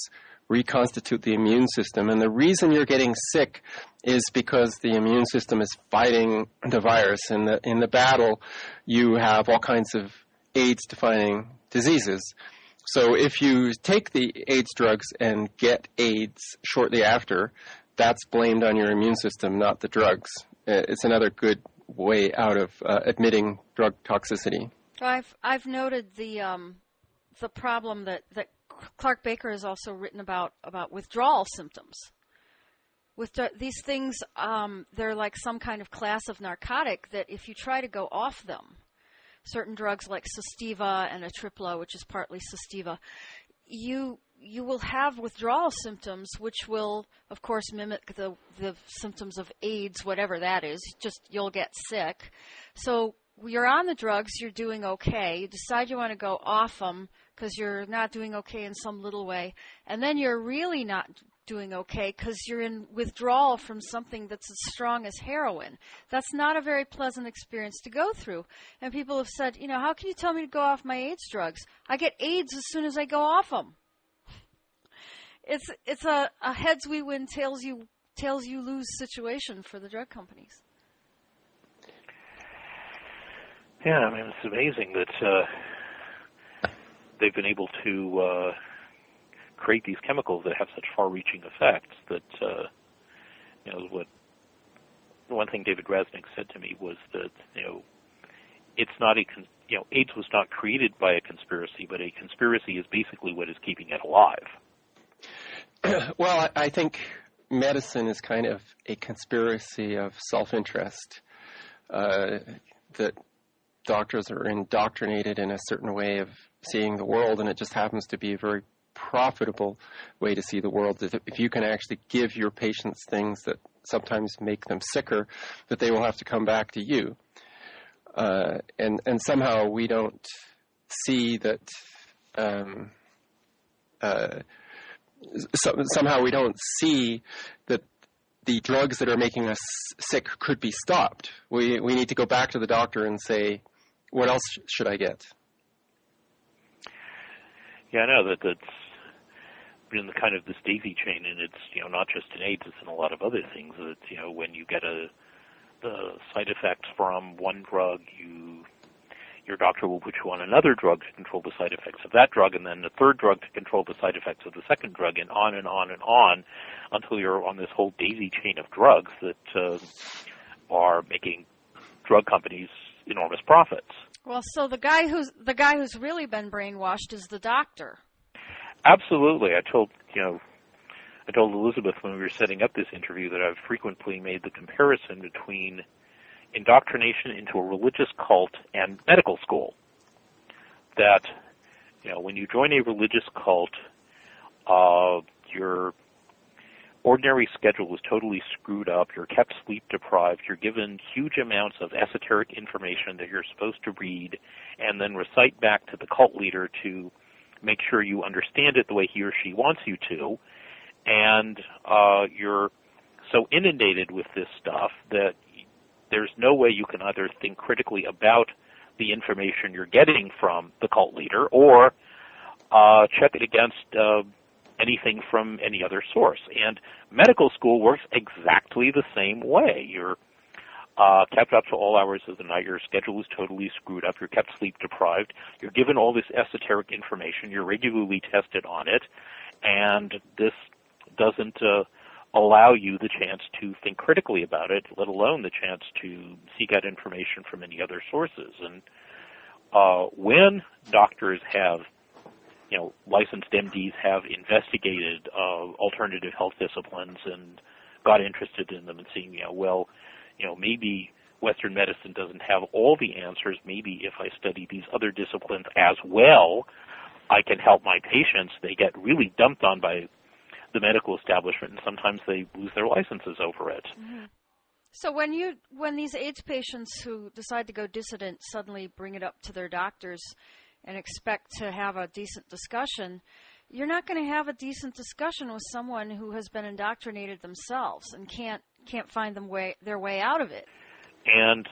reconstitute the immune system. And the reason you're getting sick is because the immune system is fighting the virus. In the battle, you have all kinds of AIDS-defining diseases. So if you take the AIDS drugs and get AIDS shortly after, that's blamed on your immune system, not the drugs. It's another good way out of admitting drug toxicity. I've noted the problem that Clark Baker has also written about withdrawal symptoms. These things, they're like some kind of class of narcotic that if you try to go off them, certain drugs like Sustiva and Atripla, which is partly Sustiva, you will have withdrawal symptoms, which will, of course, mimic the symptoms of AIDS, whatever that is. Just you'll get sick. So you're on the drugs, you're doing okay. You decide you want to go off them because you're not doing okay in some little way. And then you're really not doing okay because you're in withdrawal from something that's as strong as heroin. That's not a very pleasant experience to go through. And people have said, how can you tell me to go off my AIDS drugs? I get AIDS as soon as I go off them. It's a heads we win, tails you lose situation for the drug companies. Yeah, I mean, it's amazing that they've been able to create these chemicals that have such far-reaching effects. That what one thing David Rasnick said to me was that it's not AIDS was not created by a conspiracy, but a conspiracy is basically what is keeping it alive. Well, I think medicine is kind of a conspiracy of self-interest, that doctors are indoctrinated in a certain way of seeing the world, and it just happens to be a very profitable way to see the world. If you can actually give your patients things that sometimes make them sicker, that they will have to come back to you. And somehow we don't see that somehow we don't see that the drugs that are making us sick could be stopped. We need to go back to the doctor and say, what else should I get? Yeah, I know that's been kind of this daisy chain, and it's not just in AIDS, it's in a lot of other things. That when you get the side effects from one drug, your doctor will put you on another drug to control the side effects of that drug, and then a third drug to control the side effects of the second drug, and on and on and on, until you're on this whole daisy chain of drugs that are making drug companies enormous profits. Well, so the guy who's really been brainwashed is the doctor. Absolutely. I told Elizabeth when we were setting up this interview that I've frequently made the comparison between indoctrination into a religious cult and medical school. That, when you join a religious cult, your ordinary schedule is totally screwed up, you're kept sleep deprived, you're given huge amounts of esoteric information that you're supposed to read and then recite back to the cult leader to make sure you understand it the way he or she wants you to, and you're so inundated with this stuff that there's no way you can either think critically about the information you're getting from the cult leader, or check it against anything from any other source. And medical school works exactly the same way. You're kept up to all hours of the night. Your schedule is totally screwed up. You're kept sleep deprived. You're given all this esoteric information. You're regularly tested on it. And this doesn't allow you the chance to think critically about it, let alone the chance to seek out information from any other sources. And when doctors have, licensed MDs have investigated alternative health disciplines and got interested in them and seeing, maybe Western medicine doesn't have all the answers. Maybe if I study these other disciplines as well, I can help my patients. They get really dumped on by the medical establishment, and sometimes they lose their licenses over it. Mm-hmm. So when these AIDS patients who decide to go dissident suddenly bring it up to their doctors and expect to have a decent discussion, you're not going to have a decent discussion with someone who has been indoctrinated themselves and can't find their way out of it. And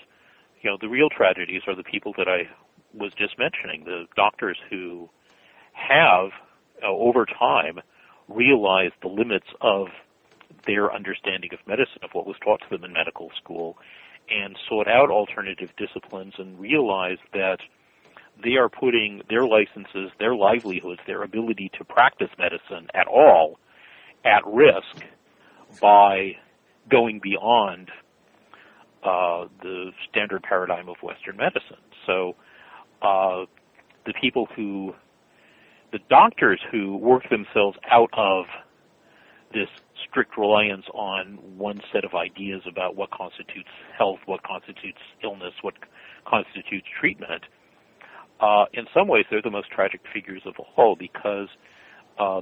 the real tragedies are the people that I was just mentioning, the doctors who have over time realized the limits of their understanding of medicine, of what was taught to them in medical school, and sought out alternative disciplines and realized that they are putting their licenses, their livelihoods, their ability to practice medicine at all at risk by going beyond the standard paradigm of Western medicine. So the doctors who work themselves out of this strict reliance on one set of ideas about what constitutes health, what constitutes illness, what constitutes treatment, in some ways they're the most tragic figures of all, because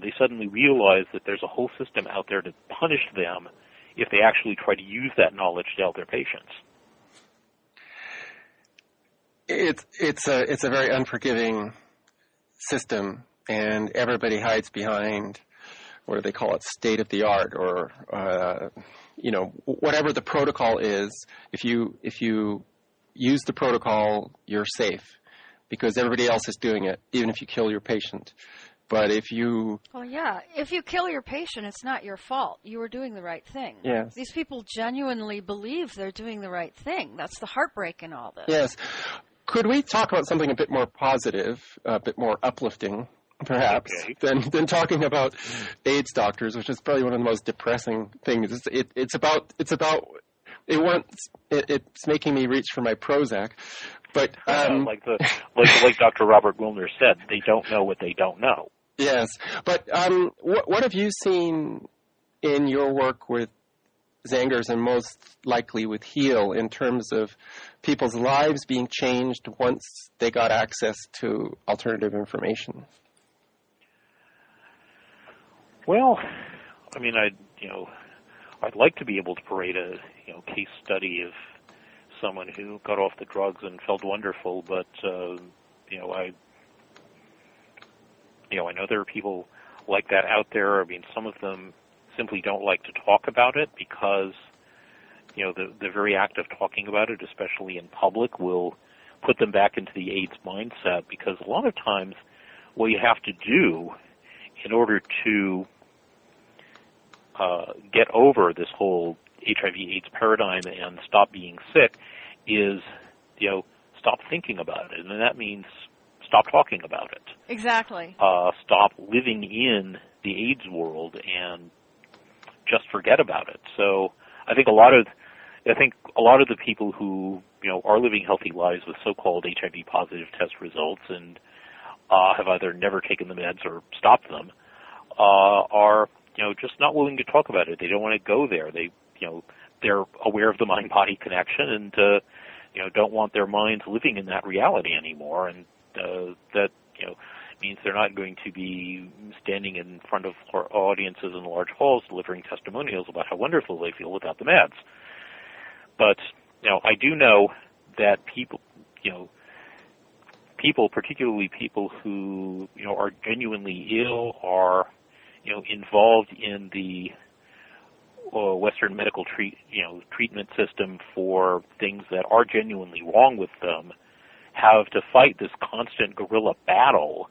they suddenly realize that there's a whole system out there to punish them if they actually try to use that knowledge to help their patients. It's a very unforgiving system, and everybody hides behind, what do they call it, state of the art, or whatever the protocol is. If you use the protocol, you're safe because everybody else is doing it, even if you kill your patient. But if you kill your patient, it's not your fault. You were doing the right thing. Yes. These people genuinely believe they're doing the right thing. That's the heartbreak in all this. Yes. Could we talk about something a bit more positive, a bit more uplifting, perhaps, than talking about AIDS doctors, which is probably one of the most depressing things. It's making me reach for my Prozac. But like Dr. Robert Wilner said, they don't know what they don't know. Yes, but what have you seen in your work with Zengers and most likely with HEAL in terms of people's lives being changed once they got access to alternative information? Well, I mean, I'd like to be able to parade a case study of someone who got off the drugs and felt wonderful, but I know there are people like that out there. I mean, some of them simply don't like to talk about it because, the very act of talking about it, especially in public, will put them back into the AIDS mindset, because a lot of times what you have to do in order to get over this whole HIV/AIDS paradigm and stop being sick is, stop thinking about it. And that means stop talking about it. Exactly. Stop living in the AIDS world and just forget about it. So I think a lot of the people who are living healthy lives with so-called HIV positive test results and have either never taken the meds or stopped them are just not willing to talk about it. They don't want to go there. They're aware of the mind-body connection and don't want their minds living in that reality anymore, and that means they're not going to be standing in front of audiences in large halls delivering testimonials about how wonderful they feel without the meds. But I do know that people, particularly people who are genuinely ill, are involved in the Western medical treatment system for things that are genuinely wrong with them, have to fight this constant guerrilla battle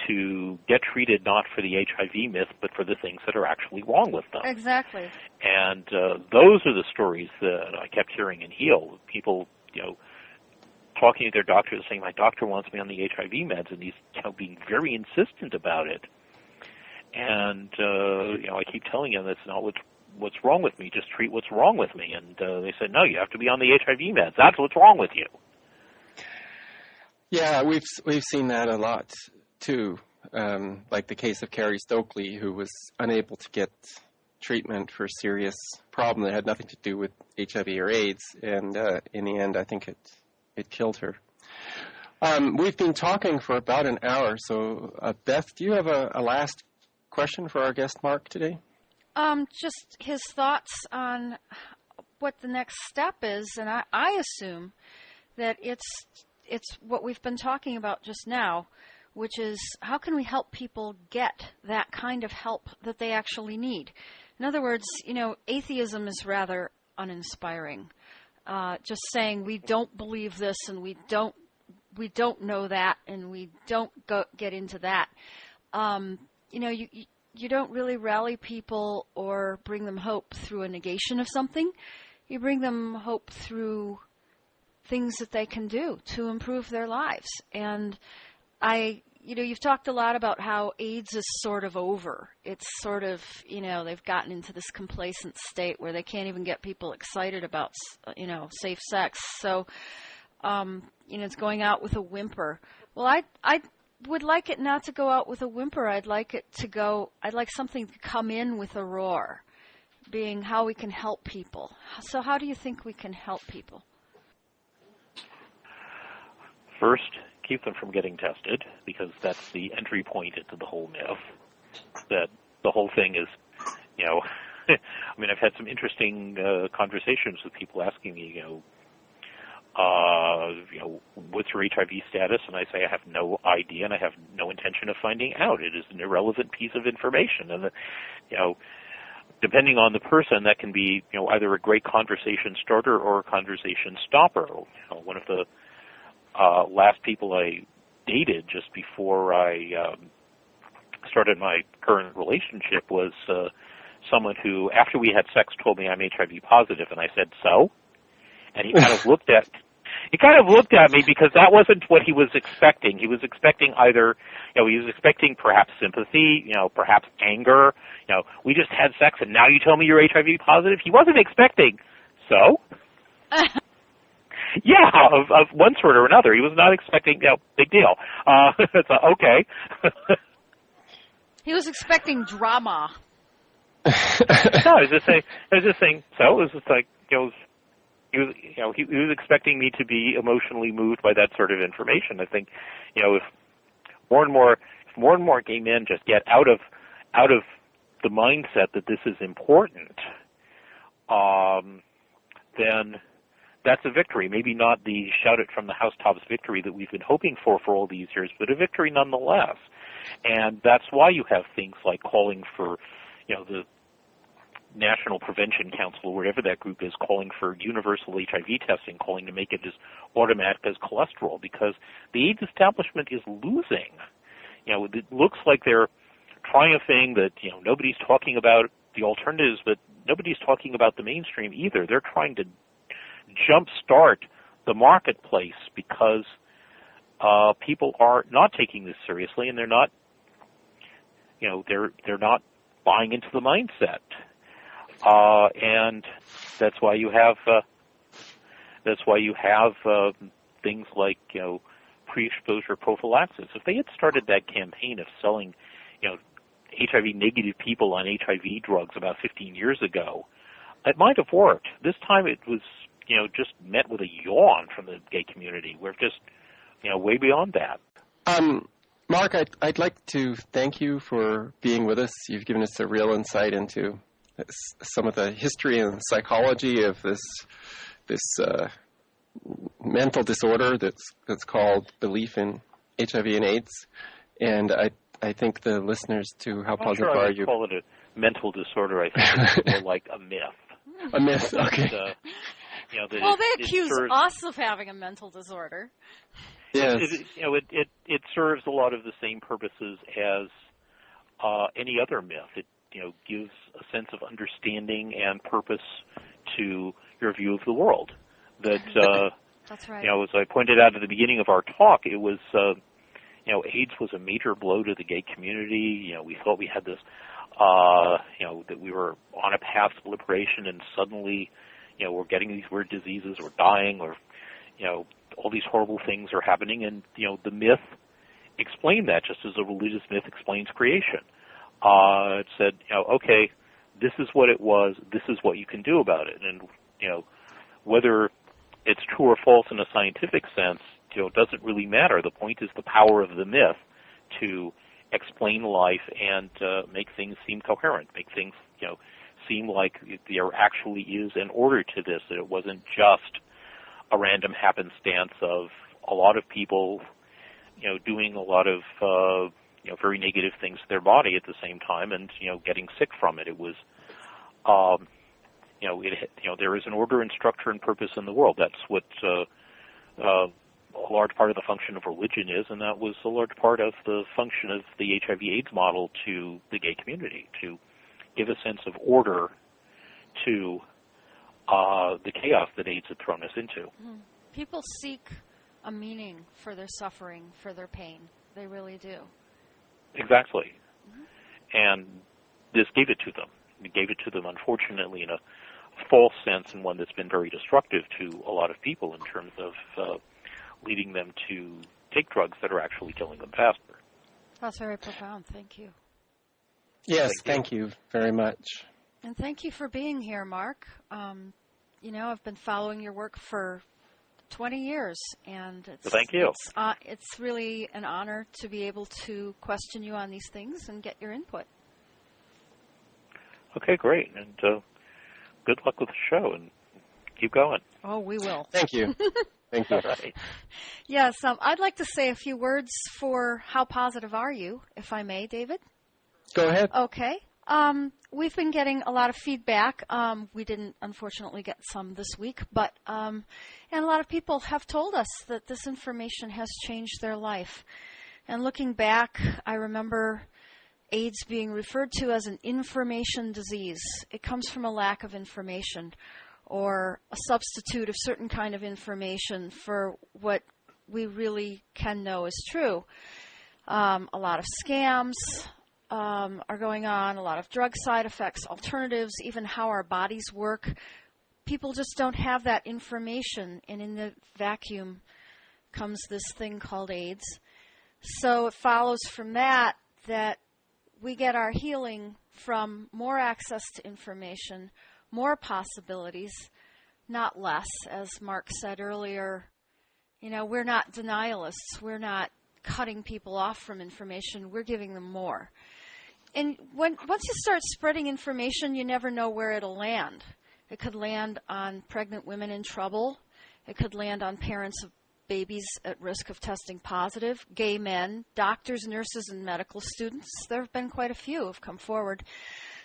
to get treated not for the HIV myth, but for the things that are actually wrong with them. Exactly. And those are the stories that I kept hearing in HEAL. People, talking to their doctors, saying, my doctor wants me on the HIV meds, and he's being very insistent about it. And, I keep telling him that's not what's wrong with me. Just treat what's wrong with me. And they said, no, you have to be on the HIV meds. That's what's wrong with you. Yeah, we've seen that a lot too. Like the case of Carrie Stokely, who was unable to get treatment for a serious problem that had nothing to do with HIV or AIDS, and in the end, I think it killed her. We've been talking for about an hour, so Beth, do you have a last question for our guest Mark today? Just his thoughts on what the next step is, and I assume that it's what we've been talking about just now, which is how can we help people get that kind of help that they actually need? In other words, atheism is rather uninspiring. Just saying we don't believe this and we don't know that and we don't get into that. You don't really rally people or bring them hope through a negation of something. You bring them hope through things that they can do to improve their lives. And you've talked a lot about how AIDS is sort of over. It's sort of, they've gotten into this complacent state where they can't even get people excited about, safe sex. So, it's going out with a whimper. Well, I would like it not to go out with a whimper. I'd like something to come in with a roar, being how we can help people. So how do you think we can help people? First, keep them from getting tested, because that's the entry point into the whole myth. That the whole thing is, I've had some interesting conversations with people asking me, what's your HIV status? And I say I have no idea, and I have no intention of finding out. It is an irrelevant piece of information, and depending on the person, that can be either a great conversation starter or a conversation stopper. One of the last people I dated just before I started my current relationship was someone who, after we had sex, told me I'm HIV positive, and I said, so? And he kind of looked at me because that wasn't what he was expecting. He was expecting either, he was expecting perhaps sympathy, perhaps anger. We just had sex and now you tell me you're HIV positive? He wasn't expecting, so? Yeah, of one sort or another. He was not expecting, big deal. So, okay. He was expecting drama. No, I was just saying, so? It was just like, he was expecting me to be emotionally moved by that sort of information. I think, if more and more gay men just get out of the mindset that this is important, then that's a victory. Maybe not the shout it from the housetops victory that we've been hoping for all these years, but a victory nonetheless. And that's why you have things like calling for, the National Prevention Council, or whatever that group is, calling for universal HIV testing, calling to make it as automatic as cholesterol, because the AIDS establishment is losing. It looks like they're triumphing, that, nobody's talking about the alternatives, but nobody's talking about the mainstream either. They're trying to jumpstart the marketplace because people are not taking this seriously, and they're not, they're not buying into the mindset. And that's why you have things like pre-exposure prophylaxis. If they had started that campaign of selling HIV negative people on HIV drugs about 15 years ago, it might have worked. This time it was just met with a yawn from the gay community. We're just way beyond that. Mark, I'd like to thank you for being with us. You've given us a real insight into some of the history and psychology of this mental disorder that's called belief in HIV and AIDS, and I think the listeners to How Positive Are You? I call it a mental disorder. I think it's more like a myth. A myth, okay. Well, they accuse us of having a mental disorder. Yes. It serves a lot of the same purposes as any other myth. It gives a sense of understanding and purpose to your view of the world. That That's right. as I pointed out at the beginning of our talk, it was AIDS was a major blow to the gay community. We thought we had this that we were on a path to liberation, and suddenly we're getting these weird diseases, we're dying, or all these horrible things are happening, and the myth explained that, just as a religious myth explains creation. It said, okay, this is what it was, this is what you can do about it, and whether it's true or false in a scientific sense, doesn't really matter. The point is the power of the myth to explain life and make things seem coherent, make things seem like there actually is an order to this, that it wasn't just a random happenstance of a lot of people doing a lot of very negative things to their body at the same time, and getting sick from it. It was there is an order and structure and purpose in the world. That's what a large part of the function of religion is, and that was a large part of the function of the HIV/AIDS model to the gay community, to give a sense of order to the chaos that AIDS had thrown us into. People seek a meaning for their suffering, for their pain. They really do. Exactly. And this gave it to them. It gave it to them, unfortunately, in a false sense, and one that's been very destructive to a lot of people in terms of leading them to take drugs that are actually killing them faster. That's very profound. Thank you. Yes, thank you very much. And thank you for being here, Mark. I've been following your work for 20 years, and thank you. It's really an honor to be able to question you on these things and get your input. Okay, great. And good luck with the show, and keep going. Oh, we will. Thank you. Thank you. Right. Yes, I'd like to say a few words for How Positive Are You, if I may, David? Go ahead. Okay. We've been getting a lot of feedback. We didn't, unfortunately, get some this week, but and a lot of people have told us that this information has changed their life. And looking back, I remember AIDS being referred to as an information disease. It comes from a lack of information, or a substitute of certain kind of information for what we really can know is true. A lot of scams are going on, a lot of drug side effects, alternatives, even how our bodies work. People just don't have that information, and in the vacuum comes this thing called AIDS. So it follows from that we get our healing from more access to information, more possibilities, not less. As Mark said earlier, we're not denialists. We're not cutting people off from information. We're giving them more. And once you start spreading information, you never know where it'll land. It could land on pregnant women in trouble. It could land on parents of babies at risk of testing positive, gay men, doctors, nurses, and medical students. There have been quite a few who have come forward.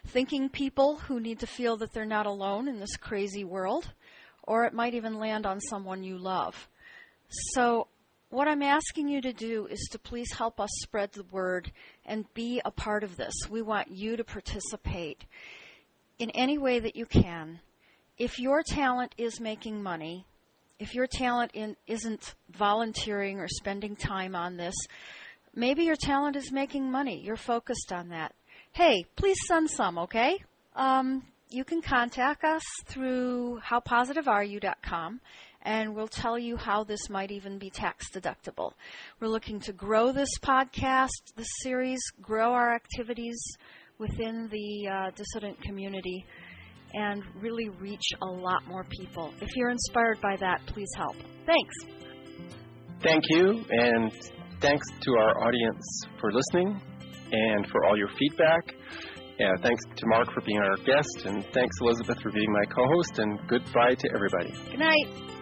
Thinking people who need to feel that they're not alone in this crazy world, or it might even land on someone you love. So what I'm asking you to do is to please help us spread the word and be a part of this. We want you to participate in any way that you can. If your talent is making money, if your talent isn't volunteering or spending time on this, maybe your talent is making money. You're focused on that. Hey, please send some, okay? You can contact us through howpositiveareyou.com, and we'll tell you how this might even be tax deductible. We're looking to grow this podcast, this series, grow our activities within the dissident community, and really reach a lot more people. If you're inspired by that, please help. Thanks. Thank you, and thanks to our audience for listening and for all your feedback. Thanks to Mark for being our guest, and thanks, Elizabeth, for being my co-host, and goodbye to everybody. Good night.